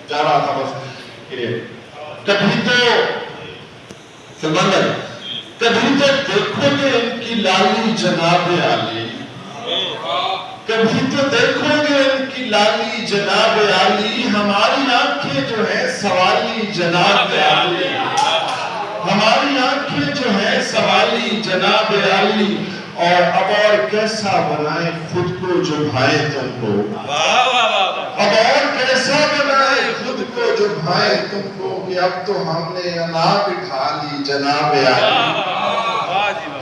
جا رہا تھا بس کبھی تو سلمان بھائی کبھی تو دیکھو گے ان کی لالی جناب عالی، کبھی تو دیکھو گے ان کی لالی جناب عالی، ہماری آنکھیں جو ہے سوالی جناب عالی، ہماری آنکھیں جو ہے سوالی جناب عالی، اور اب اور کیسا بنائیں خود کو جو بھائے تم کو، اب اور کیسا بنائیں خود کو جو بھائے تم کو، کہ اب تو ہم نے انا بٹھا لی جناب عالی،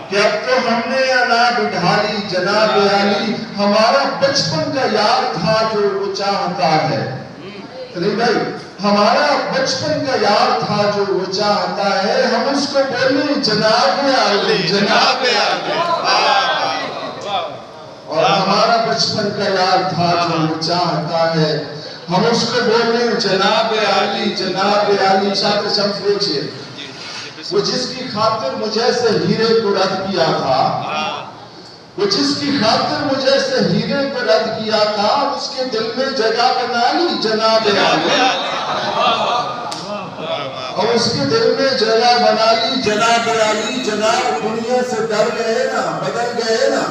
کہ اب تو ہم نے انا بٹھا لی جناب عالی، ہمارا بچپن کا یار تھا جو وہ چاہتا ہے، سلیم بھائی ہمارا بچپن کا یار تھا جو وہ چاہتا ہے، ہم اس کو بولیں جناب عالی جناب عالی، اور ہمارا بچپن کا یار تھا جو وہ چاہتا ہے، ہم اس کو بولیں جناب عالی جناب عالی۔ شاعر شمس دیکھئے وہ جس کی خاطر مجھے سے ہیرے کو رد کیا تھا، وہ جس کی خاطر مجھے سے ہیرے کو رد کیا تھا، اس کے دل میں جگہ بنا لی جناب عالی، اور اس کے دل میں جگہ بنا لی جناب عالی۔ جناب دنیا سے ڈر گئے نا بدل گئے نا،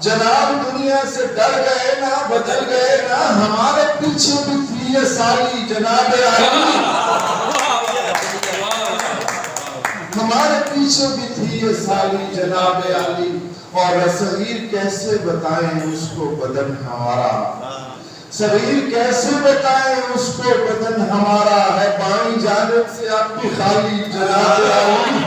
جناب دنیا سے ڈر گئے نا بدل گئے نا، ہمارے پیچھے بھی تھی یہ سالی جناب عالی، ہمارے پیچھے بھی تھی یہ سالی جناب عالی، اور صغیر کیسے بتائیں اس کو بدن ہمارا، صغیر کیسے بتائیں اس کو بدن ہمارا، ہے بائیں جانب سے آپ کی خالی جناب عالی۔